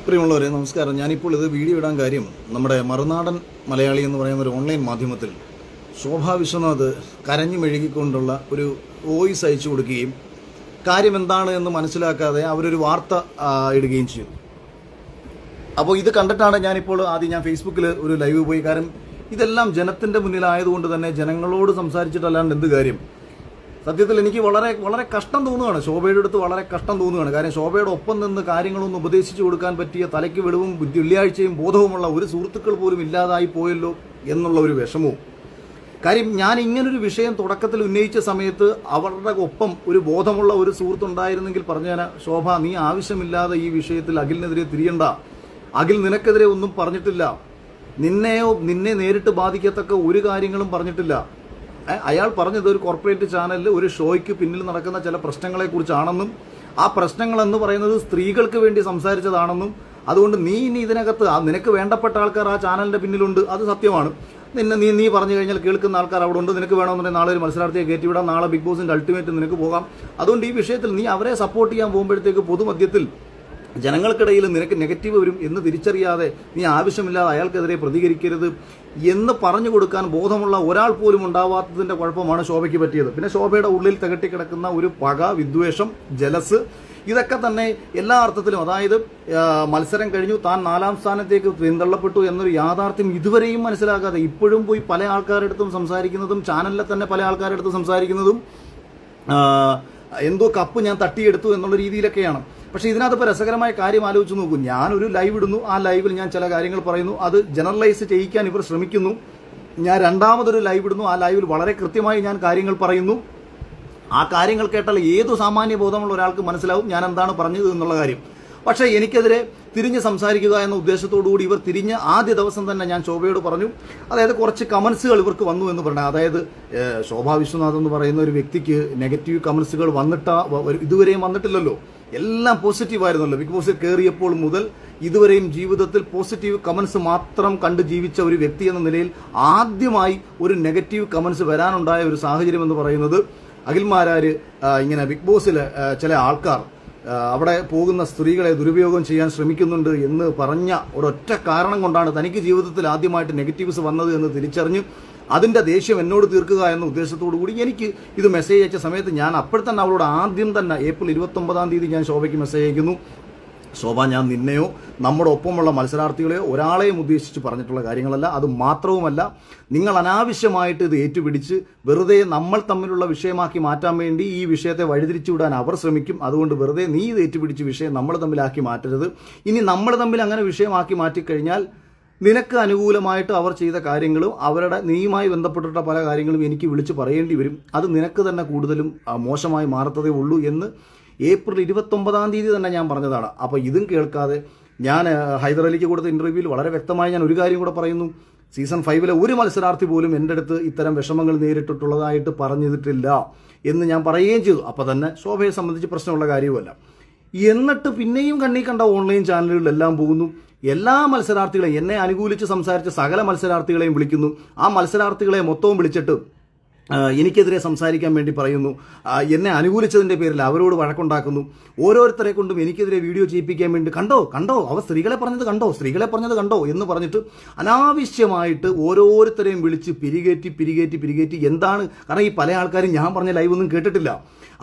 പ്രിയമുള്ളവരെ നമസ്കാരം. ഞാനിപ്പോൾ ഇത് വീഡിയോ ഇടാൻ കാര്യം, നമ്മുടെ മറുനാടൻ മലയാളി എന്ന് പറയുന്ന ഒരു ഓൺലൈൻ മാധ്യമത്തിൽ ശോഭാ വിശ്വനാഥ് കരഞ്ഞു മെഴുകിക്കൊണ്ടുള്ള ഒരു വോയിസ് അയച്ചു കൊടുക്കുകയും കാര്യം എന്താണ് എന്ന് മനസ്സിലാക്കാതെ അവരൊരു വാർത്ത ഇടുകയും ചെയ്തു. അപ്പോൾ ഇത് കണ്ടിട്ടാണ് ഞാനിപ്പോൾ ഞാൻ ഫേസ്ബുക്കിൽ ഒരു ലൈവ് പോയി. കാരണം ഇതെല്ലാം ജനത്തിൻ്റെ മുന്നിലായതുകൊണ്ട് തന്നെ ജനങ്ങളോട് സംസാരിച്ചിട്ടല്ലാണ്ട് എന്ത് കാര്യം. സത്യത്തിൽ എനിക്ക് വളരെ വളരെ കഷ്ടം തോന്നുകയാണ്, ശോഭയുടെ അടുത്ത് വളരെ കഷ്ടം തോന്നുകയാണ്. കാര്യം ശോഭയുടെ ഒപ്പം നിന്ന് കാര്യങ്ങളൊന്നും ഉപദേശിച്ചു കൊടുക്കാൻ പറ്റിയ തലയ്ക്ക് വെളിവും വെള്ളിയാഴ്ചയും ബോധവുമുള്ള ഒരു സുഹൃത്തുക്കൾ പോലും ഇല്ലാതായി പോയല്ലോ എന്നുള്ള ഒരു വിഷമവും. കാര്യം ഞാൻ ഇങ്ങനൊരു വിഷയം തുടക്കത്തിൽ ഉന്നയിച്ച സമയത്ത് അവരുടെ ഒപ്പം ഒരു ബോധമുള്ള ഒരു സുഹൃത്തുണ്ടായിരുന്നെങ്കിൽ പറഞ്ഞാൽ, ശോഭ നീ ആവശ്യമില്ലാതെ ഈ വിഷയത്തിൽ അഖിലിനെതിരെ തിരിയണ്ട, അഖിൽ നിനക്കെതിരെ ഒന്നും പറഞ്ഞിട്ടില്ല, നിന്നെ നേരിട്ട് ബാധിക്കത്തക്ക ഒരു കാര്യങ്ങളും പറഞ്ഞിട്ടില്ല. അയാൾ പറഞ്ഞത് ഒരു കോർപ്പറേറ്റ് ചാനലിൽ ഒരു ഷോയ്ക്ക് പിന്നിൽ നടക്കുന്ന ചില പ്രശ്നങ്ങളെക്കുറിച്ചാണെന്നും ആ പ്രശ്നങ്ങളെന്ന് പറയുന്നത് സ്ത്രീകൾക്ക് വേണ്ടി സംസാരിച്ചതാണെന്നും അതുകൊണ്ട് നീ ഇനി ഇതിനകത്ത് നിനക്ക് വേണ്ടപ്പെട്ട ആൾക്കാർ ആ ചാനലിൻ്റെ പിന്നിലുണ്ട്, അത് സത്യമാണ്. നീ പറഞ്ഞു കഴിഞ്ഞാൽ കേൾക്കുന്ന ആൾക്കാർ അവിടെ ഉണ്ട്. നിനക്ക് വേണമെന്നുണ്ടെങ്കിൽ നാളെ ഒരു മത്സരാർത്ഥിയെ കയറ്റിവിടാം, നാളെ ബിഗ് ബോസിൻ്റെ അൾട്ടിമേറ്റ് നിനക്ക് പോകാം. അതുകൊണ്ട് ഈ വിഷയത്തിൽ നീ അവരെ സപ്പോർട്ട് ചെയ്യാൻ പോകുമ്പോഴത്തേക്ക് പൊതുമധ്യത്തിൽ ജനങ്ങൾക്കിടയിൽ നിനക്ക് നെഗറ്റീവ് വരും എന്ന് തിരിച്ചറിയാതെ നീ ആവശ്യമില്ലാതെ അയാൾക്കെതിരെ പ്രതികരിക്കരുത് എന്ന് പറഞ്ഞു കൊടുക്കാൻ ബോധമുള്ള ഒരാൾ പോലും ഉണ്ടാവാത്തതിൻ്റെ കുഴപ്പമാണ് ശോഭയ്ക്ക് പറ്റിയത്. പിന്നെ ശോഭയുടെ ഉള്ളിൽ തികട്ടിക്കിടക്കുന്ന ഒരു പക, വിദ്വേഷം, ജലസ്, ഇതൊക്കെ തന്നെ എല്ലാ അർത്ഥത്തിലും, അതായത് മത്സരം കഴിഞ്ഞു താൻ 4ാം സ്ഥാനത്തേക്ക് പിന്തള്ളപ്പെട്ടു എന്നൊരു യാഥാർത്ഥ്യം ഇതുവരെയും മനസ്സിലാക്കാതെ ഇപ്പോഴും പോയി പല ആൾക്കാരുടെ അടുത്തും സംസാരിക്കുന്നതും ചാനലിലെ തന്നെ പല ആൾക്കാരുടെ അടുത്തും സംസാരിക്കുന്നതും എന്തോ കപ്പ് ഞാൻ തട്ടിയെടുത്തു എന്നുള്ള രീതിയിലൊക്കെയാണ്. പക്ഷേ ഇതിനകത്ത് ഇപ്പോൾ രസകരമായ കാര്യം ആലോചിച്ച് നോക്കൂ. ഞാനൊരു ലൈവ് ഇടുന്നു, ആ ലൈവിൽ ഞാൻ ചില കാര്യങ്ങൾ പറയുന്നു, അത് ജനറലൈസ് ചെയ്യിക്കാൻ ഇവർ ശ്രമിക്കുന്നു. ഞാൻ രണ്ടാമതൊരു ലൈവ് ഇടുന്നു, ആ ലൈവിൽ വളരെ കൃത്യമായി ഞാൻ കാര്യങ്ങൾ പറയുന്നു. ആ കാര്യങ്ങൾ കേട്ടാൽ ഏതു സാമാന്യ ബോധമുള്ള ഒരാൾക്ക് മനസ്സിലാവും ഞാൻ എന്താണ് പറഞ്ഞത് എന്നുള്ള കാര്യം. പക്ഷേ എനിക്കെതിരെ തിരിഞ്ഞ് സംസാരിക്കുക എന്ന ഉദ്ദേശത്തോടുകൂടി ഇവർ തിരിഞ്ഞ് ആദ്യ ദിവസം തന്നെ ഞാൻ ശോഭയോട് പറഞ്ഞു, അതായത് കുറച്ച് കമൻസുകൾ ഇവർക്ക് വന്നു എന്ന് പറഞ്ഞാൽ, അതായത് ശോഭാ വിശ്വനാഥ് എന്ന് പറയുന്ന ഒരു വ്യക്തിക്ക് നെഗറ്റീവ് കമൻസുകൾ ഇതുവരെയും വന്നിട്ടില്ലല്ലോ, എല്ലാം പോസിറ്റീവായിരുന്നല്ലോ. ബിഗ് ബോസിൽ കയറിയപ്പോൾ മുതൽ ഇതുവരെയും ജീവിതത്തിൽ പോസിറ്റീവ് കമൻസ് മാത്രം കണ്ട് ജീവിച്ച ഒരു വ്യക്തി എന്ന നിലയിൽ ആദ്യമായി ഒരു നെഗറ്റീവ് കമൻസ് വരാനുണ്ടായ ഒരു സാഹചര്യം എന്ന് പറയുന്നത് അഖിൽമാരാർ ഇങ്ങനെ ബിഗ് ബോസിൽ ചില ആൾക്കാർ അവിടെ പോകുന്ന സ്ത്രീകളെ ദുരുപയോഗം ചെയ്യാൻ ശ്രമിക്കുന്നുണ്ട് എന്ന് പറഞ്ഞ ഒരൊറ്റ കാരണം കൊണ്ടാണ് തനിക്ക് ജീവിതത്തിൽ ആദ്യമായിട്ട് നെഗറ്റീവ്സ് വന്നത് എന്ന് തിരിച്ചറിഞ്ഞ് അതിൻ്റെ ദേഷ്യം എന്നോട് തീർക്കുക എന്ന ഉദ്ദേശത്തോടു കൂടി എനിക്ക് ഇത് മെസ്സേജ് അയച്ച സമയത്ത് ഞാൻ അപ്പോഴത്തന്നെ അവളോട് ആദ്യം തന്നെ ഏപ്രിൽ 29-ാം തീയതി ഞാൻ ശോഭയ്ക്ക് മെസ്സേജ് അയക്കുന്നു. ശോഭ, ഞാൻ നിന്നെയോ നമ്മുടെ ഒപ്പമുള്ള മത്സരാർത്ഥികളെയോ ഒരാളെയും ഉദ്ദേശിച്ച് പറഞ്ഞിട്ടുള്ള കാര്യങ്ങളല്ല. അത് മാത്രവുമല്ല, നിങ്ങൾ അനാവശ്യമായിട്ട് ഇത് ഏറ്റുപിടിച്ച് വെറുതെ നമ്മൾ തമ്മിലുള്ള വിഷയമാക്കി മാറ്റാൻ വേണ്ടി ഈ വിഷയത്തെ വഴിതിരിച്ചു വിടാൻ അവർ ശ്രമിക്കും. അതുകൊണ്ട് വെറുതെ നീ ഇത് ഏറ്റുപിടിച്ച് വിഷയം നമ്മൾ തമ്മിലാക്കി മാറ്റരുത്. ഇനി നമ്മൾ തമ്മിൽ അങ്ങനെ വിഷയമാക്കി മാറ്റിക്കഴിഞ്ഞാൽ നിനക്ക് അനുകൂലമായിട്ട് അവർ ചെയ്ത കാര്യങ്ങളും അവരുടെ നീയുമായി ബന്ധപ്പെട്ടിട്ട പല കാര്യങ്ങളും എനിക്ക് വിളിച്ച് പറയേണ്ടി വരും. അത് നിനക്ക് തന്നെ കൂടുതലും മോശമായി മാറത്തതേ ഉള്ളൂ എന്ന് ഏപ്രിൽ 29-ാം തീയതി തന്നെ ഞാൻ പറഞ്ഞതാണ്. അപ്പോൾ ഇതും കേൾക്കാതെ ഞാൻ ഹൈദർ അലിക്ക് കൊടുത്ത ഇൻ്റർവ്യൂവിൽ വളരെ വ്യക്തമായി ഞാൻ ഒരു കാര്യം കൂടെ പറയുന്നു. സീസൺ 5-ലെ ഒരു മത്സരാർത്ഥി പോലും എൻ്റെ അടുത്ത് ഇത്തരം വിഷമങ്ങൾ നേരിട്ടിട്ടുള്ളതായിട്ട് പറഞ്ഞിട്ടില്ല എന്ന് ഞാൻ പറയുകയും ചെയ്തു. അപ്പോൾ തന്നെ ശോഭയെ സംബന്ധിച്ച് പ്രശ്നമുള്ള കാര്യവുമല്ല. എന്നിട്ട് പിന്നെയും കണ്ണീ കണ്ട ഓൺലൈൻ ചാനലുകളിലെല്ലാം പോകുന്നു, എല്ലാ മത്സരാർത്ഥികളെയും, എന്നെ അനുകൂലിച്ച് സംസാരിച്ച സകല മത്സരാർത്ഥികളെയും വിളിക്കുന്നു. ആ മത്സരാർത്ഥികളെ മൊത്തവും വിളിച്ചിട്ട് എനിക്കെതിരെ സംസാരിക്കാൻ വേണ്ടി പറയുന്നു. എന്നെ അനുകൂലിച്ചതിൻ്റെ പേരിൽ അവരോട് വഴക്കുണ്ടാക്കുന്നു. ഓരോരുത്തരെ കൊണ്ടും എനിക്കെതിരെ വീഡിയോ ചെയ്യിപ്പിക്കാൻ വേണ്ടി കണ്ടോ അവർ സ്ത്രീകളെ പറഞ്ഞത് കണ്ടോ എന്ന് പറഞ്ഞിട്ട് അനാവശ്യമായിട്ട് ഓരോരുത്തരെയും വിളിച്ച് പിരികേറ്റി എന്താണ്. കാരണം ഈ പല ആൾക്കാരും ഞാൻ പറഞ്ഞ ലൈവൊന്നും കേട്ടിട്ടില്ല.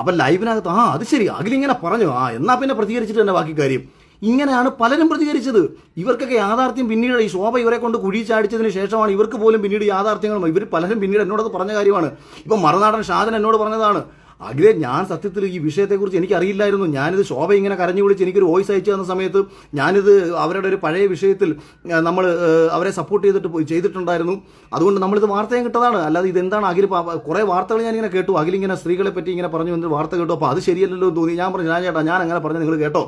അപ്പം ലൈവിനകത്ത് അത് ശരി അഖിലിങ്ങനെ പറഞ്ഞു, എന്നാൽ പിന്നെ പ്രതികരിച്ചിട്ട് തന്നെ ബാക്കി കാര്യം. ഇങ്ങനെയാണ് പലരും പ്രതികരിച്ചത്. ഇവർക്കൊക്കെ യാഥാർത്ഥ്യം പിന്നീട് ഈ ശോഭ ഇവരെ കൊണ്ട് കുഴി ചാടിച്ചതിന് ശേഷമാണ് ഇവർക്ക് പോലും പിന്നീട് യാഥാർത്ഥ്യങ്ങളും ഇവർ പലരും പിന്നീട് എന്നോടത് പറഞ്ഞ കാര്യമാണ്. ഇപ്പം മറുനാടൻ ഷാജൻ എന്നോട് പറഞ്ഞതാണ്, അഖിലെ ഞാൻ സത്യത്തിൽ ഈ വിഷയത്തെക്കുറിച്ച് എനിക്കറിയില്ലായിരുന്നു. ഞാനിത് ശോഭ ഇങ്ങനെ കരഞ്ഞു വിളിച്ച് എനിക്കൊരു വോയിസ് അയച്ചു തന്ന സമയത്ത് ഞാനിത് അവരുടെ ഒരു പഴയ വിഷയത്തിൽ നമ്മൾ അവരെ സപ്പോർട്ട് ചെയ്തിട്ടുണ്ടായിരുന്നു. അതുകൊണ്ട് നമ്മളിത് വാർത്തയും കിട്ടതാണ്. അല്ലാതെ ഇതെന്താണ് അഖിൽ കുറേ വാർത്തകൾ ഞാനിങ്ങനെ കേട്ടു, അഖിലിങ്ങനെ സ്ത്രീകളെ പറ്റി ഇങ്ങനെ പറഞ്ഞു എന്നൊരു വാർത്ത കേട്ടു. അപ്പോൾ അത് ശരിയല്ലല്ലോ എന്ന് തോന്നി. ഞാൻ പറഞ്ഞു, ചേട്ടാ ഞാൻ അങ്ങനെ പറഞ്ഞു, നിങ്ങൾ കേട്ടോ,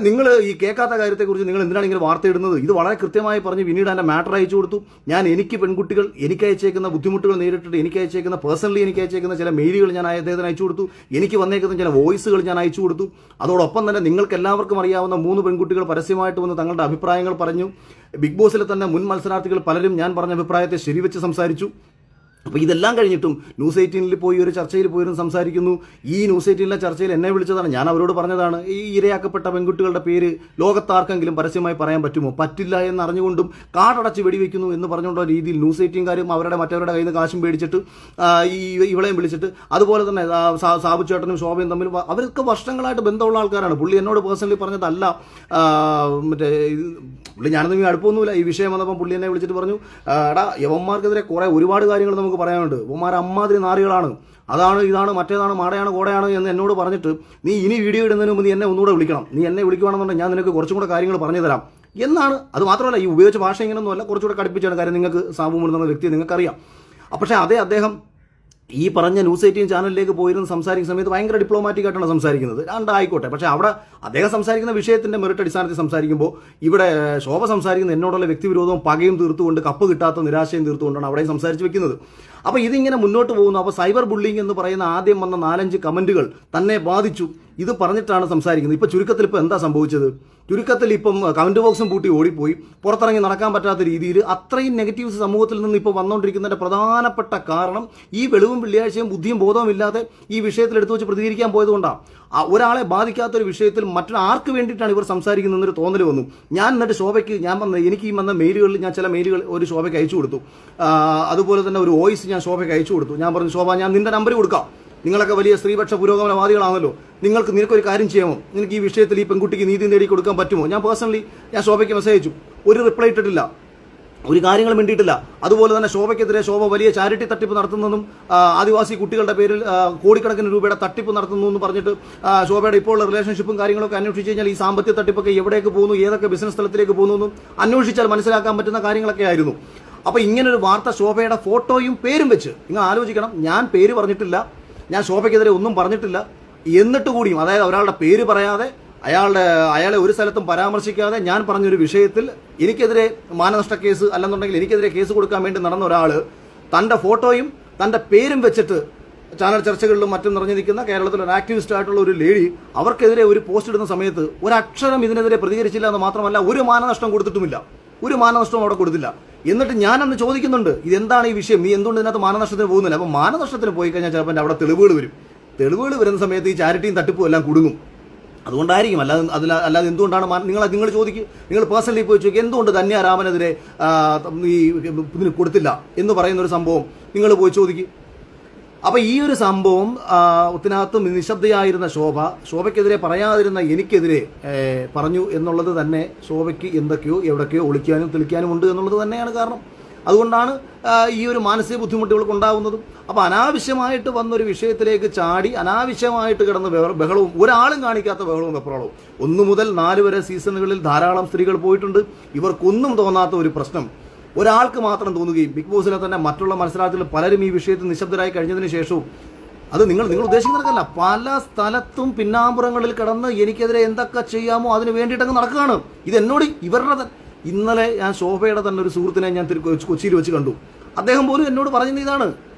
നിങ്ങൾ ഈ കേൾക്കാത്ത കാര്യത്തെക്കുറിച്ച് നിങ്ങൾ എന്തിനാണ് ഇങ്ങനെ വാർത്ത ഇടുന്നത്? ഇത് വളരെ കൃത്യമായി പറഞ്ഞ് പിന്നീട് എൻ്റെ മാറ്റർ അയച്ചു കൊടുത്തു. എനിക്ക് പെൺകുട്ടികൾ എനിക്ക് അയച്ചേക്കുന്ന ബുദ്ധിമുട്ടുകൾ നേരിട്ടിട്ട് എനിക്ക് അയച്ചേക്കുന്ന പേഴ്സണലി എനിക്ക് അയച്ചേക്കുന്ന ചില മെയിലുകൾ ഞാൻ അദ്ദേഹത്തിന് അയച്ചു കൊടുത്തു. എനിക്ക് വന്നേക്കുന്ന ചില വോയിസുകൾ ഞാൻ അയച്ചു കൊടുത്തു. അതോടൊപ്പം തന്നെ നിങ്ങൾക്ക് എല്ലാവർക്കും അറിയാവുന്ന 3 പെൺകുട്ടികൾ പരസ്യമായിട്ട് വന്ന് തങ്ങളുടെ അഭിപ്രായങ്ങൾ പറഞ്ഞു. ബിഗ് ബോസിലെ തന്നെ മുൻ മത്സരാർത്ഥികൾ പലരും ഞാൻ പറഞ്ഞ അഭിപ്രായത്തെ ശരിവെച്ച് സംസാരിച്ചു. അപ്പോൾ ഇതെല്ലാം കഴിഞ്ഞിട്ടും ന്യൂസ് 18 പോയി ഒരു ചർച്ചയിൽ പോയിരുന്നു സംസാരിക്കുന്നു. ഈ ന്യൂസ് 18 ചർച്ചയിൽ എന്നെ വിളിച്ചതാണ്. ഞാൻ അവരോട് പറഞ്ഞതാണ്, ഈ ഇരയാക്കപ്പെട്ട പെൺകുട്ടികളുടെ പേര് ലോകത്താർക്കെങ്കിലും പരസ്യമായി പറയാൻ പറ്റുമോ? പറ്റില്ല എന്നറിഞ്ഞുകൊണ്ടും കാടടച്ച് വെടിവെക്കുന്നു എന്ന് പറഞ്ഞുകൊണ്ട രീതിയിൽ ന്യൂസ് 18 അവരുടെ മറ്റവരുടെ കയ്യിൽ നിന്ന് കാശും പേടിച്ചിട്ട് ഇവളെയും വിളിച്ചിട്ട്, അതുപോലെ തന്നെ സാബു ചേട്ടനും ശോഭയും തമ്മിൽ അവർക്ക് വർഷങ്ങളായിട്ട് ബന്ധമുള്ള ആൾക്കാരാണ്. പുള്ളി എന്നോട് പേഴ്സണലി പറഞ്ഞതല്ല, മറ്റേ പുള്ളി ഞാനൊന്നും അടുപ്പൊന്നുമില്ല. ഈ വിഷയം വന്നപ്പോൾ പുള്ളി എന്നെ വിളിച്ചിട്ട് പറഞ്ഞു, എടാ യവന്മാർക്കെതിരെ ഒരുപാട് കാര്യങ്ങൾ നമുക്ക് പറയാനുണ്ട്, ഇവന്മാർ അമ്മാതിരി നാറികളാണ്, അതാണ് ഇതാണ് മറ്റേതാണ് മാടയാണ് കോടയാണ് എന്ന് എന്നോട് പറഞ്ഞിട്ട്, നീ ഇനി വീഡിയോ ഇടുന്നതിന് മുമ്പ് നീ എന്നെ ഒന്നുകൂടെ വിളിക്കണം, നീ എന്നെ വിളിക്കുകയാണെന്നുണ്ടെങ്കിൽ ഞാൻ നിനക്ക് കുറച്ചും കൂടെ കാര്യങ്ങൾ പറഞ്ഞു തരാം എന്നാണ്. അത് മാത്രമല്ല, ഈ ഉപയോഗിച്ച ഭാഷ ഇങ്ങനെയൊന്നുമല്ല, കുറച്ചുകൂടെ കടുപ്പിച്ചാണ്. കാര്യം നിങ്ങൾക്ക് സാബു എന്ന വ്യക്തിയെ നിങ്ങൾക്കറിയാം. പക്ഷേ അദ്ദേഹം ഈ പറഞ്ഞ ന്യൂസ് 18 ചാനലിലേക്ക് പോയിരുന്ന് സംസാരിക്കുന്ന സമയത്ത് ഭയങ്കര ഡിപ്ലോമാറ്റിക് ആയിട്ടാണ് സംസാരിക്കുന്നത്. രണ്ടായിക്കോട്ടെ, പക്ഷേ അവിടെ അദ്ദേഹം സംസാരിക്കുന്ന വിഷയത്തിന്റെ മെറിറ്റ് അടിസ്ഥാനത്തിൽ സംസാരിക്കുമ്പോൾ ഇവിടെ ശോഭ സംസാരിക്കുന്ന എന്നോടുള്ള വ്യക്തിവിരോധവും പകയും തീർത്തുകൊണ്ട്, കപ്പ് കിട്ടാത്ത നിരാശയും തീർത്തുകൊണ്ടാണ് അവിടെ സംസാരിച്ച് വെക്കുന്നത്. അപ്പോൾ ഇതിങ്ങനെ മുന്നോട്ട് പോകുന്നു. അപ്പോൾ സൈബർ ബുള്ളിങ് എന്ന് പറയുന്ന ആദ്യം വന്ന 4-5 കമന്റുകൾ തന്നെ ബാധിച്ചു. ഇത് പറഞ്ഞിട്ടാണ് സംസാരിക്കുന്നത്. ഇപ്പോൾ ചുരുക്കത്തിൽ ഇപ്പോൾ എന്താ സംഭവിച്ചത്? ചുരുക്കത്തിൽ ഇപ്പം കമന്റ് ബോക്സും പൂട്ടി ഓടിപ്പോയി, പുറത്തിറങ്ങി നടക്കാൻ പറ്റാത്ത രീതിയിൽ അത്രയും നെഗറ്റീവ്സ് സമൂഹത്തിൽ നിന്ന് ഇപ്പോൾ വന്നുകൊണ്ടിരിക്കുന്നതിന്റെ പ്രധാനപ്പെട്ട കാരണം ഈ വെളിവും വെള്ളിയാഴ്ചയും ബുദ്ധിയും ബോധവും ഇല്ലാതെ ഈ വിഷയത്തിൽ എടുത്തു വെച്ച് പ്രതികരിക്കാൻ പോയതുകൊണ്ടാണ്. ഒരാളെ ബാധിക്കാത്തൊരു വിഷയത്തിൽ മറ്റൊരാൾക്ക് വേണ്ടിയിട്ടാണ് ഇവർ സംസാരിക്കുന്നതെന്നൊരു തോന്നൽ വന്നു. ഞാൻ എന്നിട്ട് ശോഭയ്ക്ക് എനിക്ക് ഈ വന്ന മെയിലുകളിൽ ഞാൻ ചില മെയിലുകൾ ഒരു ശോഭയ്ക്ക് അയച്ചു കൊടുത്തു. അതുപോലെ തന്നെ ഒരു വോയിസ് ഞാൻ ശോഭയ്ക്ക് അയച്ചു കൊടുത്തു. ഞാൻ പറഞ്ഞു, ശോഭ, ഞാൻ നിന്റെ നമ്പർ കൊടുക്കാം, നിങ്ങളൊക്കെ വലിയ സ്ത്രീപക്ഷ പുരോഗമനവാദികളാണല്ലോ, നിങ്ങൾക്കൊരു കാര്യം ചെയ്യാമോ, നിനക്ക് ഈ വിഷയത്തിൽ ഈ പെൺകുട്ടിക്ക് നീതി നേടി കൊടുക്കാൻ പറ്റുമോ? ഞാൻ പേഴ്സണലി ശോഭയ്ക്ക് മെസ്സേജ് അയച്ചു. ഒരു റിപ്ലൈ ഇട്ടിട്ടില്ല, ഒരു കാര്യങ്ങളും വേണ്ടിയിട്ടില്ല. അതുപോലെ തന്നെ ശോഭയ്ക്കെതിരെ ശോഭ വലിയ ചാരിറ്റി തട്ടിപ്പ് നടത്തുന്നതും ആദിവാസി കുട്ടികളുടെ പേരിൽ കോടിക്കണക്കിന് രൂപയുടെ തട്ടിപ്പ് നടത്തുന്നു എന്ന് പറഞ്ഞിട്ട് ശോഭയുടെ ഇപ്പോൾ റിലേഷൻഷിപ്പും കാര്യങ്ങളൊക്കെ അന്വേഷിച്ച് കഴിഞ്ഞാൽ ഈ സാമ്പത്തിക തട്ടിപ്പൊക്കെ എവിടേക്ക് പോകുന്നു, ഏതൊക്കെ ബിസിനസ് തലത്തിലേക്ക് പോകുന്നു എന്നും അന്വേഷിച്ചാൽ മനസ്സിലാക്കാൻ പറ്റുന്ന കാര്യങ്ങളൊക്കെ ആയിരുന്നു. അപ്പോൾ ഇങ്ങനൊരു വാർത്ത ശോഭയുടെ ഫോട്ടോയും പേരും വെച്ച് നിങ്ങൾ ആലോചിക്കണം. ഞാൻ പേര് പറഞ്ഞിട്ടില്ല, ഞാൻ ശോഭയ്ക്കെതിരെ ഒന്നും പറഞ്ഞിട്ടില്ല, എന്നിട്ട് കൂടിയും, അതായത് ഒരാളുടെ പേര് പറയാതെ അയാളെ ഒരു സ്ഥലത്തും പരാമർശിക്കാതെ ഞാൻ പറഞ്ഞൊരു വിഷയത്തിൽ എനിക്കെതിരെ മാനനഷ്ട കേസ് അല്ലെന്നുണ്ടെങ്കിൽ എനിക്കെതിരെ കേസ് കൊടുക്കാൻ വേണ്ടി നടന്ന ഒരാൾ തൻ്റെ ഫോട്ടോയും തൻ്റെ പേരും വെച്ചിട്ട് ചാനൽ ചർച്ചകളിലും മറ്റും നിറഞ്ഞു നിൽക്കുന്ന കേരളത്തിലെ ഒരു ആക്ടിവിസ്റ്റ് ആയിട്ടുള്ള ഒരു ലേഡി അവർക്കെതിരെ ഒരു പോസ്റ്റ് ഇടുന്ന സമയത്ത് ഒരക്ഷരം ഇതിനെതിരെ പ്രതികരിച്ചില്ല എന്ന് മാത്രമല്ല, ഒരു മാനനഷ്ടം കൊടുത്തിട്ടുമില്ല, ഒരു മാനനഷ്ടവും അവിടെ കൊടുത്തില്ല. എന്നിട്ട് ഞാനന്ന് ചോദിക്കുന്നുണ്ട്, ഇതെന്താണ് ഈ വിഷയം, നീ എന്തുകൊണ്ട് ഇതിനകത്ത് മാനനഷ്ടത്തിന് പോകുന്നില്ല? അപ്പോൾ മാനനഷ്ടത്തിന് പോയി കഴിഞ്ഞാൽ ചിലപ്പോൾ അവിടെ തെളിവുകൾ വരും. തെളിവുകൾ വരുന്ന സമയത്ത് ഈ ചാരിറ്റിയും തട്ടിപ്പും എല്ലാം കുടുങ്ങും. അതുകൊണ്ടായിരിക്കും. അല്ലാതെ എന്തുകൊണ്ടാണ് നിങ്ങൾ ചോദിക്കുക, നിങ്ങൾ പേഴ്സണലി പോയി ചോദിക്കുക, എന്തുകൊണ്ട് ധന്യാരാമനെതിരെ ഇതിന് കൊടുത്തില്ല എന്ന് പറയുന്നൊരു സംഭവം നിങ്ങൾ പോയി ചോദിക്കുക. അപ്പോൾ ഈ ഒരു സംഭവം ഒത്തിനകത്തും നിശബ്ദയായിരുന്ന ശോഭയ്ക്കെതിരെ പറയാതിരുന്ന എനിക്കെതിരെ പറഞ്ഞു എന്നുള്ളത് തന്നെ ശോഭയ്ക്ക് എന്തൊക്കെയോ എവിടൊക്കെയോ ഒളിക്കാനും തെളിക്കാനും ഉണ്ട് എന്നുള്ളത് തന്നെയാണ് കാരണം. അതുകൊണ്ടാണ് ഈ ഒരു മാനസിക ബുദ്ധിമുട്ടുകൾക്ക് ഉണ്ടാകുന്നതും. അപ്പോൾ അനാവശ്യമായിട്ട് വന്നൊരു വിഷയത്തിലേക്ക് ചാടി അനാവശ്യമായിട്ട് കിടന്ന ബഹളവും, ഒരാളും കാണിക്കാത്ത ബഹളവും വെപ്രാളവും. 1 മുതൽ 4 വരെ സീസണുകളിൽ ധാരാളം സ്ത്രീകൾ പോയിട്ടുണ്ട്. ഇവർക്കൊന്നും തോന്നാത്ത ഒരു പ്രശ്നം ഒരാൾക്ക് മാത്രം തോന്നുകയും ബിഗ് ബോസിലെ തന്നെ മറ്റുള്ള മത്സരാർത്ഥികൾ പലരും ഈ വിഷയത്തിൽ നിശബ്ദരായി കഴിഞ്ഞതിന് ശേഷവും അത് നിങ്ങൾ ഉദ്ദേശിക്കുന്നതല്ല, പല സ്ഥലത്തും പിന്നാമ്പുറങ്ങളിൽ കിടന്ന് എനിക്കെതിരെ എന്തൊക്കെ ചെയ്യാമോ അതിന് വേണ്ടിയിട്ടങ്ങ് നടക്കുകയാണ്. ഇതെന്നോട് ഇവരുടെ ഇന്നലെ ഞാൻ ശോഭയുടെ തന്നെ ഒരു സുഹൃത്തിനെ ഞാൻ കൊച്ചിയിൽ വെച്ച് കണ്ടു. അദ്ദേഹം പോലും എന്നോട് പറഞ്ഞത് ഇതാണ്,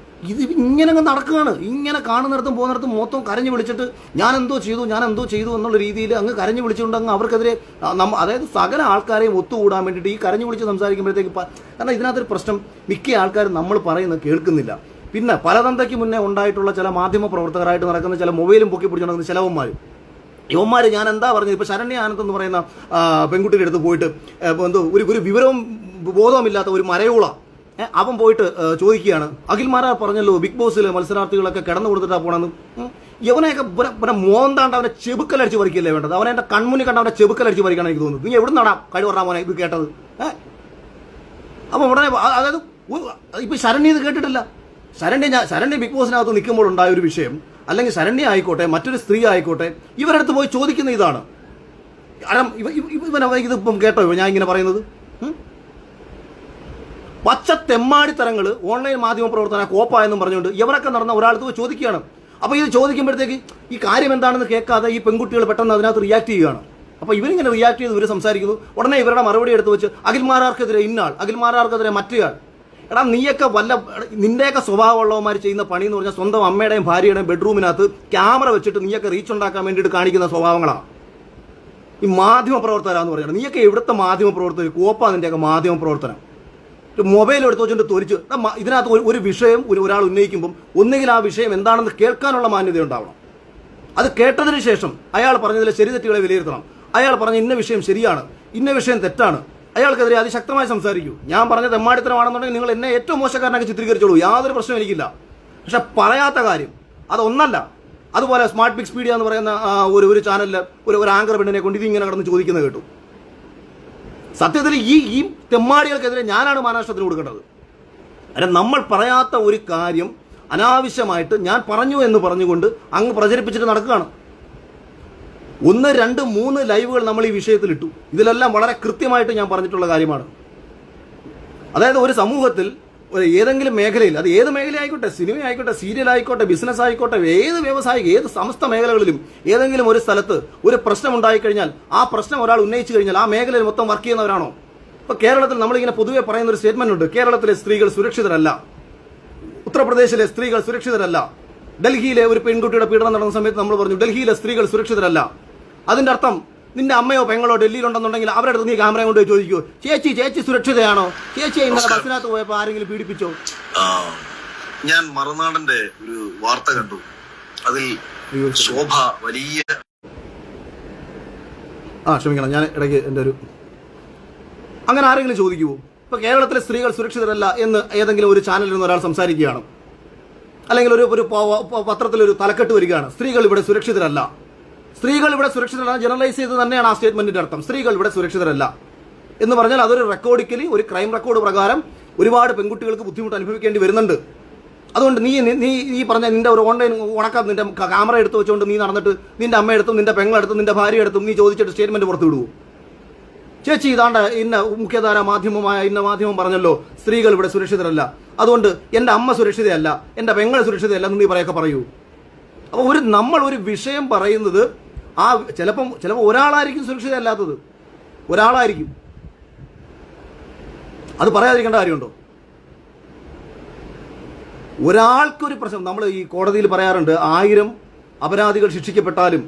ഇത് ഇങ്ങനെ അങ്ങ് നടക്കുകയാണ്. ഇങ്ങനെ കാണുന്നിടത്തും പോകുന്നിടത്തും മൊത്തം കരഞ്ഞു വിളിച്ചിട്ട് ഞാൻ എന്തോ ചെയ്തു എന്നുള്ള രീതിയിൽ അങ്ങ് കരഞ്ഞു വിളിച്ചുകൊണ്ട് അങ്ങ് അവർക്കെതിരെ അതായത് സകല ആൾക്കാരെയും ഒത്തുകൂടാൻ വേണ്ടിയിട്ട് ഈ കരഞ്ഞു വിളിച്ച് സംസാരിക്കുമ്പോഴത്തേക്ക്, കാരണം ഇതിനകത്തൊരു പ്രശ്നം, മിക്ക ആൾക്കാരും നമ്മൾ പറയുന്നത് കേൾക്കുന്നില്ല. പിന്നെ പലതന്തയ്ക്ക് മുന്നേ ഉണ്ടായിട്ടുള്ള ചില മാധ്യമ പ്രവർത്തകരായിട്ട് നടക്കുന്ന ചില മൊബൈലും പൊക്കി പിടിച്ചു നടക്കുന്ന ചിലവന്മാർ, യുവന്മാർ ഞാൻ എന്താ പറഞ്ഞത്, ഇപ്പോൾ ശരണ്യ ആനന്ദ് എന്ന് പറയുന്ന പെൺകുട്ടിയുടെ അടുത്ത് പോയിട്ട് എന്തോ ഒരു വിവരവും ബോധവുമില്ലാത്ത ഒരു മരയോള അവൻ പോയിട്ട് ചോദിക്കുകയാണ്, അഖിൽമാരാർ പറഞ്ഞല്ലോ ബിഗ് ബോസിൽ മത്സരാർത്ഥികളൊക്കെ കിടന്നു കൊടുത്തിട്ടാണ് പോണെന്ന്. യവനെയൊക്കെ മോന്താണ്ട് അവനെ ചെബുക്കലടിച്ച് പറിക്കല്ലേ വേണ്ടത്, അവനെ എൻ്റെ കൺമുന്നിൽ കണ്ട അവനെ ചെബുക്കലടിച്ച് പറിക്കണം എനിക്ക് തോന്നുന്നു. നീ എവിടെ നടാം കഴിവറാ മോനെ ഇത് കേട്ടത്? അപ്പം ഉടനെ അതായത് ഇപ്പം ശരണ്യ ഇത് കേട്ടിട്ടില്ല. ശരണ്യ ബിഗ് ബോസിനകത്ത് നിൽക്കുമ്പോൾ ഉണ്ടായ ഒരു വിഷയം, അല്ലെങ്കിൽ ശരണ്യ ആയിക്കോട്ടെ മറ്റൊരു സ്ത്രീ ആയിക്കോട്ടെ, ഇവരടുത്ത് പോയി ചോദിക്കുന്ന ഇതാണ്. ഇതിപ്പം കേട്ടോ ഞാൻ ഇങ്ങനെ പറയുന്നത്? പച്ച തെമ്മാടിത്തരങ്ങൾ ഓൺലൈൻ മാധ്യമ പ്രവർത്തന കോപ്പ എന്നും പറഞ്ഞുകൊണ്ട് ഇവരൊക്കെ നടന്ന ഒരാൾക്ക് പോയി ചോദിക്കുകയാണ്. അപ്പോൾ ഇത് ചോദിക്കുമ്പോഴത്തേക്ക് ഈ കാര്യം എന്താണെന്ന് കേൾക്കാതെ ഈ പെൺകുട്ടികൾ പെട്ടെന്ന് അതിനകത്ത് റിയാക്ട് ചെയ്യുകയാണ്. അപ്പോൾ ഇവരിങ്ങനെ റിയാക്ട് ചെയ്ത് ഇവർ സംസാരിക്കുന്നു. ഉടനെ ഇവരുടെ മറുപടി എടുത്ത് വെച്ച് അഖിൽമാരാർക്കെതിരെ ഇന്നാൾ, അഖിൽമാരാർക്കെതിരെ മറ്റേയാൾ. എടാ നീയൊക്കെ നിന്റെയൊക്കെ സ്വഭാവമുള്ളവന്മാർ ചെയ്യുന്ന പണി എന്ന് പറഞ്ഞാൽ സ്വന്തം അമ്മയുടെയും ഭാര്യയുടെയും ബെഡ്റൂമിനകത്ത് ക്യാമറ വെച്ചിട്ട് നീയൊക്കെ റീച്ച് ഉണ്ടാക്കാൻ വേണ്ടിയിട്ട് കാണിക്കുന്ന സ്വഭാവങ്ങളാണ് ഈ മാധ്യമ പ്രവർത്തകരാന്ന് പറയുന്നത്. നീയൊക്കെ ഇവിടുത്തെ മാധ്യമ പ്രവർത്തകർ കോപ്പ നിന്റെയൊക്കെ മാധ്യമ പ്രവർത്തനം. മൊബൈൽ എടുത്ത് വെച്ചിട്ട് തോരിച്ച് ഇതിനകത്ത് ഒരു വിഷയം ഒരാൾ ഉന്നയിക്കുമ്പം ഒന്നുകിൽ ആ വിഷയം എന്താണെന്ന് കേൾക്കാനുള്ള മാന്യത ഉണ്ടാവണം. അത് കേട്ടതിന് ശേഷം അയാൾ പറഞ്ഞതിലെ ശരി തെറ്റുകളെ വിലയിരുത്തണം. അയാൾ പറഞ്ഞ ഇന്ന വിഷയം ശരിയാണ്, ഇന്ന വിഷയം തെറ്റാണ്, അയാൾക്കെതിരെ അതിശക്തമായി സംസാരിക്കൂ. ഞാൻ പറഞ്ഞത് എമ്മാടിത്തരമാണെന്നുണ്ടെങ്കിൽ നിങ്ങൾ എന്നെ ഏറ്റവും മോശക്കാരനാക്കി ചിത്രീകരിച്ചോളൂ, യാതൊരു പ്രശ്നവും എനിക്കില്ല. പക്ഷെ പറയാത്ത കാര്യം അതൊന്നല്ല. അതുപോലെ സ്മാർട്ട് പിക്സ് പീഡിയ എന്ന് പറയുന്ന ഒരു ചാനലിൽ ഒരു ആങ്കർ പെണ്ണിനെ കൊണ്ട് ഇതിങ്ങനെ കിടന്ന് ചോദിക്കുന്നത് കേട്ടു. സത്യത്തിൽ ഈ തെമ്മാടികൾക്കെതിരെ ഞാനാണ് മാനനഷ്ടത്തിന് കൊടുക്കേണ്ടത്. അല്ല, നമ്മൾ പറയാത്ത ഒരു കാര്യം അനാവശ്യമായിട്ട് ഞാൻ പറഞ്ഞു എന്ന് പറഞ്ഞുകൊണ്ട് അങ്ങ് പ്രചരിപ്പിച്ചിട്ട് നടക്കുകയാണ്. 1, 2, 3 ലൈവുകൾ നമ്മൾ ഈ വിഷയത്തിൽ ഇട്ടു. ഇതിലെല്ലാം വളരെ കൃത്യമായിട്ട് ഞാൻ പറഞ്ഞിട്ടുള്ള കാര്യമാണ്. അതായത് ഒരു സമൂഹത്തിൽ ഏതെങ്കിലും മേഖലയിൽ, അത് ഏത് മേഖലയായിക്കോട്ടെ, സിനിമ ആയിക്കോട്ടെ, സീരിയൽ ആയിക്കോട്ടെ, ബിസിനസ് ആയിക്കോട്ടെ, ഏത് വ്യവസായിക, ഏത് സമസ്ത മേഖലകളിലും ഏതെങ്കിലും ഒരു സ്ഥലത്ത് ഒരു പ്രശ്നം ഉണ്ടായിക്കഴിഞ്ഞാൽ ആ പ്രശ്നം ഒരാൾ ഉന്നയിച്ചു കഴിഞ്ഞാൽ ആ മേഖലയിൽ മൊത്തം വർക്ക് ചെയ്യുന്നവരാണോ? ഇപ്പൊ കേരളത്തിൽ നമ്മളിങ്ങനെ പൊതുവെ പറയുന്ന ഒരു സ്റ്റേറ്റ്മെന്റ് ഉണ്ട്, കേരളത്തിലെ സ്ത്രീകൾ സുരക്ഷിതരല്ല, ഉത്തർപ്രദേശിലെ സ്ത്രീകൾ സുരക്ഷിതരല്ല, ഡൽഹിയിലെ ഒരു പെൺകുട്ടിയുടെ പീഡനം നടന്ന സമയത്ത് നമ്മൾ പറഞ്ഞു ഡൽഹിയിലെ സ്ത്രീകൾ സുരക്ഷിതരല്ല. അതിന്റെ അർത്ഥം നിന്റെ അമ്മയോ പെങ്ങളോ ഡൽഹിയിലുണ്ടെന്നുണ്ടെങ്കിൽ അവരുടെ അടുത്ത് നീ ക്യാമറ കൊണ്ട് ചോദിക്കോ, ചേച്ചി സുരക്ഷിതയാണോ, ചേച്ചി ഇന്നലെ ബസ്സിനകത്ത് പോയപ്പോ ആരെങ്കിലും പീഡിപ്പിച്ചോ? ഞാൻ മറുനാടന്റെ ഒരു വാർത്ത കണ്ടു. അതിൽ ശോഭ വലിയ ക്ഷമിക്കണം, ഞാൻ ഇടയ്ക്ക് എൻ്റെ ഒരു അങ്ങനെ ആരെങ്കിലും ചോദിക്കുമോ? ഇപ്പൊ കേരളത്തിലെ സ്ത്രീകൾ സുരക്ഷിതരല്ല എന്ന് ഏതെങ്കിലും ഒരു ചാനലിൽ നിന്ന് ഒരാൾ സംസാരിക്കുകയാണ്, അല്ലെങ്കിൽ ഒരു പത്രത്തിലൊരു തലക്കെട്ട് വരികയാണ്, സ്ത്രീകൾ ഇവിടെ സുരക്ഷിതരല്ല, സ്ത്രീകൾ ഇവിടെ സുരക്ഷിതരല്ല, ജനറലൈസ് ചെയ്ത് തന്നെയാണ് ആ സ്റ്റേറ്റ്മെന്റിന്റെ അർത്ഥം. സ്ത്രീകൾ ഇവിടെ സുരക്ഷിതരല്ല എന്ന് പറഞ്ഞാൽ അതൊരു റെക്കോർഡിക്കലി, ഒരു ക്രൈം റെക്കോർഡ് പ്രകാരം ഒരുപാട് പെൺകുട്ടികൾക്ക് ബുദ്ധിമുട്ട് അനുഭവിക്കേണ്ടി വരുന്നുണ്ട്. അതുകൊണ്ട് നീ പറഞ്ഞ നിന്റെ ഒരു ഓൺലൈൻ ഉണക്കം നിന്റെ ക്യാമറ എടുത്ത് വെച്ചുകൊണ്ട് നീ നടന്നിട്ട് നിന്റെ അമ്മയെടുത്തും നിന്റെ പെങ്ങളെടുത്തും നിന്റെ ഭാര്യയെടുത്തും നീ ചോദിച്ചിട്ട് സ്റ്റേറ്റ്മെന്റ് പുറത്തു വിടുവോ? ചേച്ചി ഇതാണ്ട് ഇന്ന മുഖ്യധാര മാധ്യമമായ ഇന്ന മാധ്യമം പറഞ്ഞല്ലോ സ്ത്രീകൾ ഇവിടെ സുരക്ഷിതരല്ല, അതുകൊണ്ട് എൻ്റെ അമ്മ സുരക്ഷിതയല്ല, എൻ്റെ പെങ്ങൾ സുരക്ഷിതയല്ല എന്ന് നീ പറയൂ. അപ്പോൾ നമ്മൾ ഒരു വിഷയം പറയുന്നത് ചിലപ്പോൾ ഒരാളായിരിക്കും സുരക്ഷിതയല്ലാത്തത്, ഒരാളായിരിക്കും. അത് പറയാതിരിക്കേണ്ട കാര്യമുണ്ടോ? ഒരാൾക്കൊരു പ്രശ്നം, നമ്മൾ ഈ കോടതിയിൽ പറയാറുണ്ട്, 1000 അപരാധികൾ ശിക്ഷിക്കപ്പെട്ടാലും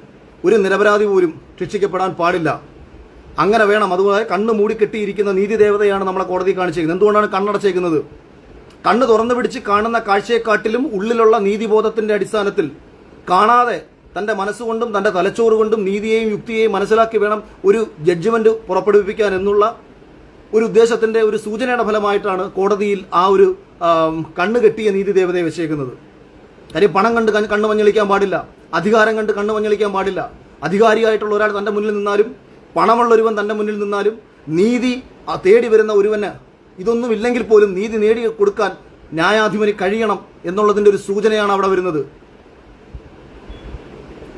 ഒരു നിരപരാധി പോലും ശിക്ഷിക്കപ്പെടാൻ പാടില്ല. അങ്ങനെ വേണം. അതുപോലെ കണ്ണ് മൂടിക്കെട്ടിയിരിക്കുന്ന നീതി ദേവതയാണ് നമ്മളെ കോടതി കാണിച്ചേക്കുന്നത്. എന്തുകൊണ്ടാണ് കണ്ണടച്ചേക്കുന്നത്? കണ്ണ് തുറന്നു പിടിച്ച് കാണുന്ന കാഴ്ചയെക്കാട്ടിലും ഉള്ളിലുള്ള നീതിബോധത്തിന്റെ അടിസ്ഥാനത്തിൽ കാണാതെ തന്റെ മനസ്സുകൊണ്ടും തന്റെ തലച്ചോറ് കൊണ്ടും നീതിയെയും യുക്തിയെയും മനസ്സിലാക്കി വേണം ഒരു ജഡ്ജ്മെന്റ് പുറപ്പെടുവിപ്പിക്കാൻ എന്നുള്ള ഒരു ഉദ്ദേശത്തിന്റെ ഒരു സൂചനയുടെ ഫലമായിട്ടാണ് കോടതിയിൽ ആ ഒരു കണ്ണ് കെട്ടിയ നീതി ദേവതയെ വെച്ചേക്കുന്നത്. കാര്യം പണം കണ്ട് കണ്ണ് മഞ്ഞളിക്കാൻ പാടില്ല, അധികാരം കണ്ട് കണ്ണ് മഞ്ഞളിക്കാൻ പാടില്ല. അധികാരിയായിട്ടുള്ള ഒരാൾ തന്റെ മുന്നിൽ നിന്നാലും പണമുള്ളൊരുവൻ തന്റെ മുന്നിൽ നിന്നാലും നീതി തേടി വരുന്ന ഒരുവന് ഇതൊന്നുമില്ലെങ്കിൽ പോലും നീതി നേടി കൊടുക്കാൻ ന്യായാധിപന് കഴിയണം എന്നുള്ളതിന്റെ ഒരു സൂചനയാണ് അവിടെ വരുന്നത്.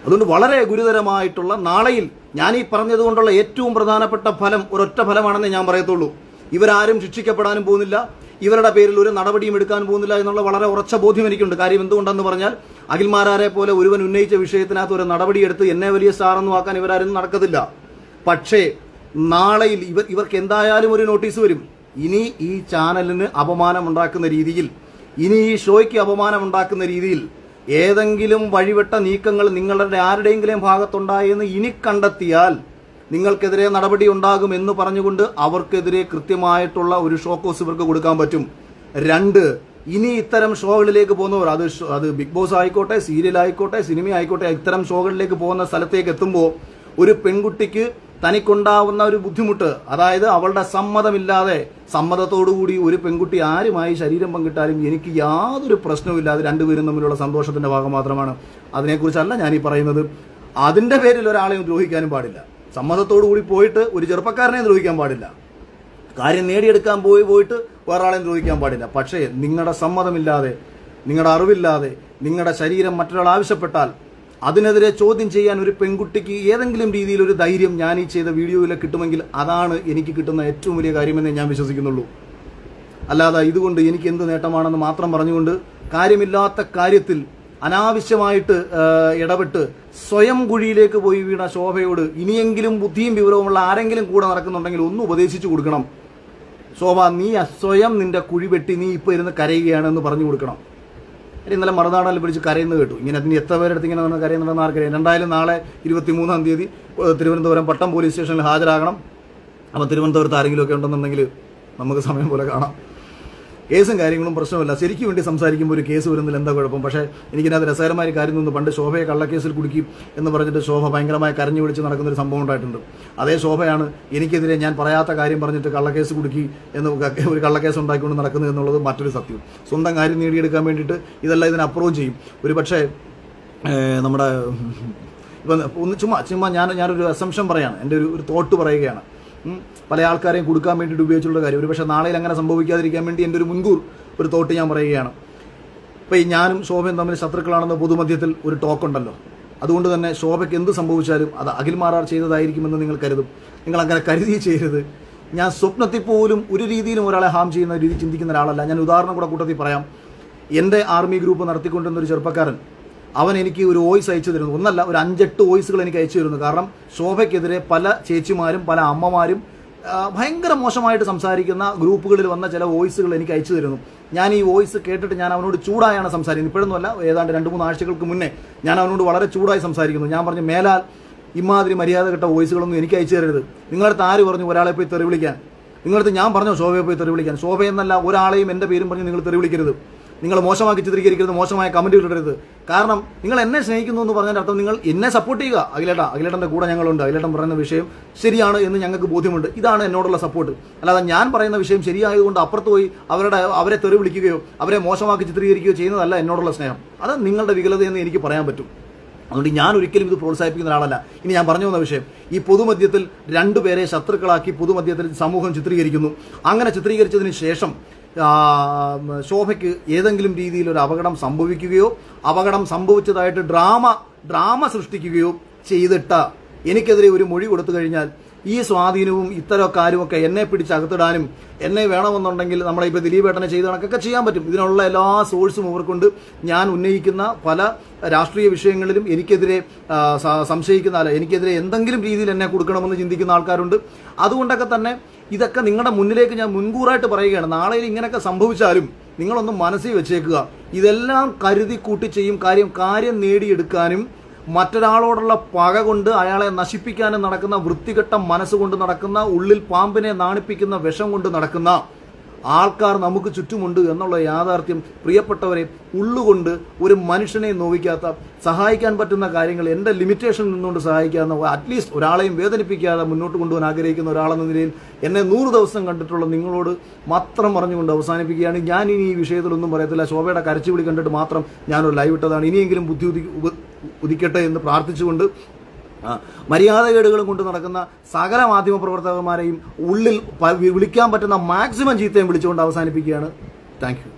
അതുകൊണ്ട് വളരെ ഗുരുതരമായിട്ടുള്ള നാളെയിൽ ഞാൻ ഈ പറഞ്ഞതുകൊണ്ടുള്ള ഏറ്റവും പ്രധാനപ്പെട്ട ഫലം ഒരൊറ്റ ഫലമാണെന്നേ ഞാൻ പറയത്തുള്ളൂ. ഇവരാരും ശിക്ഷിക്കപ്പെടാനും പോകുന്നില്ല, ഇവരുടെ പേരിൽ ഒരു നടപടിയും എടുക്കാൻ പോകുന്നില്ല എന്നുള്ള വളരെ ഉറച്ച ബോധ്യം എനിക്കുണ്ട്. കാര്യം എന്തുകൊണ്ടെന്ന് പറഞ്ഞാൽ അഖിൽമാരാരെ പോലെ ഒരുവൻ ഉന്നയിച്ച വിഷയത്തിനകത്ത് ഒരു നടപടിയെടുത്ത് എന്നെ വലിയ സ്റ്റാറെന്ന് ആക്കാൻ ഇവരാരും നടക്കത്തില്ല. പക്ഷേ നാളെയിൽ ഇവർക്ക് എന്തായാലും ഒരു നോട്ടീസ് വരും. ഇനി ഈ ചാനലിന് അപമാനം ഉണ്ടാക്കുന്ന രീതിയിൽ, ഇനി ഈ ഷോയ്ക്ക് അപമാനം ഉണ്ടാക്കുന്ന രീതിയിൽ ഏതെങ്കിലും വഴിവിട്ട നീക്കങ്ങൾ നിങ്ങളുടെ ആരുടെയെങ്കിലും ഭാഗത്തുണ്ടായെന്ന് ഇനി കണ്ടെത്തിയാൽ നിങ്ങൾക്കെതിരെ നടപടി ഉണ്ടാകും എന്ന് പറഞ്ഞുകൊണ്ട് അവർക്കെതിരെ കൃത്യമായിട്ടുള്ള ഒരു ഷോക്കോസ് ഇവർക്ക് കൊടുക്കാൻ പറ്റും. 2, ഇനി ഇത്തരം ഷോകളിലേക്ക് പോകുന്നവർ, അത് ബിഗ് ബോസ് ആയിക്കോട്ടെ, സീരിയൽ ആയിക്കോട്ടെ, സിനിമ ആയിക്കോട്ടെ, ഇത്തരം ഷോകളിലേക്ക് പോകുന്ന സ്ഥലത്തേക്ക് എത്തുമ്പോൾ ഒരു പെൺകുട്ടിക്ക് തനിക്കുണ്ടാവുന്ന ഒരു ബുദ്ധിമുട്ട്, അതായത് അവളുടെ സമ്മതമില്ലാതെ, സമ്മതത്തോടുകൂടി ഒരു പെൺകുട്ടി ആരുമായി ശരീരം പങ്കിട്ടാലും എനിക്ക് യാതൊരു പ്രശ്നവുമില്ലാതെ രണ്ടുപേരും തമ്മിലുള്ള സന്തോഷത്തിന്റെ ഭാഗം മാത്രമാണ്. അതിനെക്കുറിച്ചല്ല ഞാനീ പറയുന്നത്. അതിന്റെ പേരിൽ ഒരാളെയും ദ്രോഹിക്കാനും പാടില്ല. സമ്മതത്തോടുകൂടി പോയിട്ട് ഒരു ചെറുപ്പക്കാരനെ ദ്രോഹിക്കാൻ പാടില്ല. കാര്യം നേടിയെടുക്കാൻ പോയിട്ട് വേറൊരാളെയും ദ്രോഹിക്കാൻ പാടില്ല. പക്ഷേ നിങ്ങളുടെ സമ്മതമില്ലാതെ, നിങ്ങളുടെ അറിവില്ലാതെ നിങ്ങളുടെ ശരീരം മറ്റൊരാൾ ആവശ്യപ്പെട്ടാൽ അതിനെതിരെ ചോദ്യം ചെയ്യാൻ ഒരു പെൺകുട്ടിക്ക് ഏതെങ്കിലും രീതിയിൽ ഒരു ധൈര്യം ഞാൻ ഈ ചെയ്ത വീഡിയോയിൽ കിട്ടുമെങ്കിൽ അതാണ് എനിക്ക് കിട്ടുന്ന ഏറ്റവും വലിയ കാര്യമെന്നേ ഞാൻ വിശ്വസിക്കുന്നുള്ളൂ. അല്ലാതെ ഇതുകൊണ്ട് എനിക്ക് എന്ത് നേട്ടമാണെന്ന് മാത്രം പറഞ്ഞുകൊണ്ട് കാര്യമില്ലാത്ത കാര്യത്തിൽ അനാവശ്യമായിട്ട് ഇടപെട്ട് സ്വയം കുഴിയിലേക്ക് പോയി വീണ ശോഭയോട് ഇനിയെങ്കിലും ബുദ്ധിയും വിവരവുമുള്ള ആരെങ്കിലും കൂടെ നടക്കുന്നുണ്ടെങ്കിൽ ഒന്ന് ഉപദേശിച്ചു കൊടുക്കണം. ശോഭ, നീ സ്വയം നിന്റെ കുഴി വെട്ടി നീ ഇപ്പോൾ ഇരുന്ന് കരയുകയാണെന്ന് പറഞ്ഞു കൊടുക്കണം. ഇന്നലെ മറുനാടനിൽ പിടിച്ച് കരയുന്നത് കേട്ടു. ഇങ്ങനെ അതിന് എത്ര പേരെടുത്ത് ഇങ്ങനെ കരയുന്നുണ്ടെന്ന് ആർക്കറിയാം. എന്തായാലും നാളെ 23-ാം തീയതി തിരുവനന്തപുരം പട്ടം പോലീസ് സ്റ്റേഷനിൽ ഹാജരാകണം. അപ്പോൾ തിരുവനന്തപുരത്ത് ആരെങ്കിലും ഒക്കെ ഉണ്ടെന്നുണ്ടെങ്കിൽ നമുക്ക് സമയം പോലെ കാണാം. കേസും കാര്യങ്ങളും പ്രശ്നമല്ല. ശരിക്കും വേണ്ടി സംസാരിക്കുമ്പോൾ ഒരു കേസ് വരുന്നില്ല, എന്താ കുഴപ്പം? പക്ഷേ എനിക്കിനകത്ത് രസകരമായ കാര്യം നിന്ന് പണ്ട് ശോഭയെ കള്ളക്കേസിൽ കുടുക്കി എന്ന് പറഞ്ഞിട്ട് ശോഭ ഭയങ്കരമായി കരഞ്ഞു വിളിച്ച് നടക്കുന്നൊരു സംഭവം ഉണ്ടായിട്ടുണ്ട്. അതേ ശോഭയാണ് എനിക്കെതിരെ ഞാൻ പറയാത്ത കാര്യം പറഞ്ഞിട്ട് കള്ളക്കേസ് കുടുക്കി എന്ന് ഒരു കള്ളക്കേസ് ഉണ്ടാക്കിക്കൊണ്ട് നടക്കുന്നത് എന്നുള്ളത് മറ്റൊരു സത്യം. സ്വന്തം കാര്യം നേടിയെടുക്കാൻ വേണ്ടിയിട്ട് ഇതെല്ലാം ഇതിനപ്പുറവും ചെയ്യും. ഒരു പക്ഷേ നമ്മുടെ ഇപ്പം ഒന്ന് ചുമ്മാ ഞാനൊരു അസംഷൻ പറയാണ്, എൻ്റെ ഒരു തോട്ട് പറയുകയാണ്. പല ആൾക്കാരെയും കൊടുക്കാൻ വേണ്ടിയിട്ട് ഉപയോഗിച്ചുള്ള കാര്യം ഒരു പക്ഷേ നാളെ അങ്ങനെ സംഭവിക്കാതിരിക്കാൻ വേണ്ടി എൻ്റെ ഒരു മുൻകൂർ ഒരു തോട്ട് ഞാൻ പറയുകയാണ്. ഇപ്പോൾ ഈ ഞാനും ശോഭയും തമ്മിൽ ശത്രുക്കളാണെന്ന് പൊതുമധ്യത്തിൽ ഒരു ടോക്കുണ്ടല്ലോ. അതുകൊണ്ട് തന്നെ ശോഭയ്ക്ക് എന്ത് സംഭവിച്ചാലും അത് അഖിൽ മാരാർ ചെയ്തതായിരിക്കുമെന്ന് നിങ്ങൾ കരുതും. നിങ്ങളങ്ങനെ കരുതി ചെയ്യരുത്. ഞാൻ സ്വപ്നത്തിൽ പോലും ഒരു രീതിയിലും ഒരാളെ ഹാം ചെയ്യുന്ന രീതി ചിന്തിക്കുന്ന ഒരാളല്ല. ഞാൻ ഉദാഹരണം കൂടെ കൂട്ടത്തിൽ പറയാം. എൻ്റെ ആർമി ഗ്രൂപ്പ് നടത്തിക്കൊണ്ടിരുന്നൊരു ചെറുപ്പക്കാരൻ, അവൻ എനിക്ക് ഒരു വോയിസ് അയച്ചു തരുന്നു. ഒന്നല്ല, ഒരു 5-8 വോയിസുകൾ എനിക്ക് അയച്ചു തരുന്നു. കാരണം ശോഭയ്ക്കെതിരെ പല ചേച്ചിമാരും പല അമ്മമാരും ഭയങ്കര മോശമായിട്ട് സംസാരിക്കുന്ന ഗ്രൂപ്പുകളിൽ വന്ന ചില വോയിസുകൾ എനിക്ക് അയച്ചു തരുന്നു. ഞാൻ ഈ വോയിസ് കേട്ടിട്ട് ഞാൻ അവനോട് ചൂടായാണ് സംസാരിക്കുന്നത്. ഇപ്പോഴൊന്നുമല്ല, ഏതാണ്ട് 2-3 ആഴ്ചകൾക്ക് മുന്നേ ഞാൻ അവനോട് വളരെ ചൂടായി സംസാരിക്കുന്നു. ഞാൻ പറഞ്ഞു, മേലാൽ ഇമാതിരി മര്യാദ കെട്ട വോയിസുകളൊന്നും എനിക്ക് അയച്ചു തരരുത്. നിങ്ങളടുത്ത് ആര് പറഞ്ഞു ഒരാളെ പോയി തെറി വിളിക്കാൻ? നിങ്ങളടുത്ത് ഞാൻ പറഞ്ഞോ ശോഭയെ പോയി തെറി വിളിക്കാൻ? ശോഭയെന്നല്ല ഒരാളെയും എൻ്റെ പേരും പറഞ്ഞ് നിങ്ങൾ തെറി വിളിക്കരുത്. നിങ്ങൾ മോശമാക്കി ചിത്രീകരിക്കരുത്, മോശമായ കമൻറ്റ് ഇടരുത്. കാരണം നിങ്ങൾ എന്നെ സ്നേഹിക്കുന്നു എന്ന് പറഞ്ഞതിൻ്റെ അർത്ഥം നിങ്ങൾ എന്നെ സപ്പോർട്ട് ചെയ്യുക. അഖിലേട്ടൻ്റെ കൂടെ ഞങ്ങളുണ്ട്, അഖിലേട്ടൻ പറയുന്ന വിഷയം ശരിയാണ് എന്ന് ഞങ്ങൾക്ക് ബോധ്യമുണ്ട്, ഇതാണ് എന്നോടുള്ള സപ്പോർട്ട്. അല്ലാതെ ഞാൻ പറയുന്ന വിഷയം ശരിയായതുകൊണ്ട് അപ്പുറത്ത് പോയി അവരെ തെറി വിളിക്കുകയോ അവരെ മോശമാക്കി ചിത്രീകരിക്കുകയോ ചെയ്യുന്നതല്ല എന്നോടുള്ള സ്നേഹം. അത് നിങ്ങളുടെ വികലതയെന്ന് എനിക്ക് പറയാൻ പറ്റും. അതുകൊണ്ട് ഞാൻ ഒരിക്കലും ഇത് പ്രോത്സാഹിപ്പിക്കുന്ന ഒരാളല്ല. ഇനി ഞാൻ പറഞ്ഞു വന്ന വിഷയം, ഈ പൊതുമധ്യത്തിൽ 2 പേരെ ശത്രുക്കളാക്കി പൊതുമധ്യത്തിൽ സമൂഹം ചിത്രീകരിക്കുന്നു. അങ്ങനെ ചിത്രീകരിച്ചതിന് ശേഷം ശോഭയ്ക്ക് ഏതെങ്കിലും രീതിയിൽ ഒരു അപകടം സംഭവിക്കുകയോ അപകടം സംഭവിച്ചതായിട്ട് ഡ്രാമ സൃഷ്ടിക്കുകയോ ചെയ്തിട്ട എനിക്കെതിരെ ഒരു മൊഴി കൊടുത്തു കഴിഞ്ഞാൽ ഈ സ്വാധീനവും ഇത്തരം കാര്യമൊക്കെ എന്നെ പിടിച്ചകത്തിടാനും എന്നെ വേണമെന്നുണ്ടെങ്കിൽ നമ്മളെ ഇപ്പോൾ ദിലീപേട്ടനെ ചെയ്ത കണക്കൊക്കെ ചെയ്യാൻ പറ്റും. ഇതിനുള്ള എല്ലാ സോഴ്സും ഇവർക്കൊണ്ട് ഞാൻ ഉന്നയിക്കുന്ന പല രാഷ്ട്രീയ വിഷയങ്ങളിലും എനിക്കെതിരെ എനിക്കെതിരെ എന്തെങ്കിലും രീതിയിൽ എന്നെ കൊടുക്കണമെന്ന് ചിന്തിക്കുന്ന ആൾക്കാരുണ്ട്. അതുകൊണ്ടൊക്കെ തന്നെ ഇതൊക്കെ നിങ്ങളുടെ മുന്നിലേക്ക് ഞാൻ മുൻകൂറായിട്ട് പറയുകയാണ്. നാളെയിൽ ഇങ്ങനെയൊക്കെ സംഭവിച്ചാലും നിങ്ങളൊന്ന് മനസ്സിൽ വെച്ചേക്കുക. ഇതെല്ലാം കരുതി കൂട്ടി ചെയ്യും. കാര്യം നേടിയെടുക്കാനും മറ്റൊരാളോടുള്ള പക കൊണ്ട് അയാളെ നശിപ്പിക്കാനും നടക്കുന്ന, വൃത്തികെട്ട മനസ്സുകൊണ്ട് നടക്കുന്ന, ഉള്ളിൽ പാമ്പിനെ നാണിപ്പിക്കുന്ന വിഷം കൊണ്ട് നടക്കുന്ന ആൾക്കാർ നമുക്ക് ചുറ്റുമുണ്ട് എന്നുള്ള യാഥാർത്ഥ്യം പ്രിയപ്പെട്ടവരെ ഉള്ളുകൊണ്ട് ഒരു മനുഷ്യനെ നോവിക്കാത്ത, സഹായിക്കാൻ പറ്റുന്ന കാര്യങ്ങൾ എൻ്റെ ലിമിറ്റേഷൻ നിന്നുകൊണ്ട് സഹായിക്കാവുന്ന, അറ്റ്ലീസ്റ്റ് ഒരാളെയും വേദനിപ്പിക്കാതെ മുന്നോട്ട് കൊണ്ടുപോകാൻ ആഗ്രഹിക്കുന്ന ഒരാളെന്ന നിലയിൽ എന്നെ 100 ദിവസം കണ്ടിട്ടുള്ള നിങ്ങളോട് മാത്രം പറഞ്ഞുകൊണ്ട് അവസാനിപ്പിക്കുകയാണ്. ഞാൻ ഇനി ഈ വിഷയത്തിലൊന്നും പറയത്തില്ല. ശോഭയുടെ കരച്ചുവിളി കണ്ടിട്ട് മാത്രം ഞാനൊരു ലൈവ് ഇട്ടതാണ്. ഇനിയെങ്കിലും ബുദ്ധി ഉദിക്കട്ടെ എന്ന് പ്രാർത്ഥിച്ചുകൊണ്ട് മര്യാദകേടുകളും കൊണ്ട് നടക്കുന്ന സകല മാധ്യമ പ്രവർത്തകന്മാരെയും ഉള്ളിൽ വിളിക്കാൻ പറ്റുന്ന മാക്സിമം ചീത്തയും വിളിച്ചുകൊണ്ട് അവസാനിപ്പിക്കുകയാണ്. Thank you.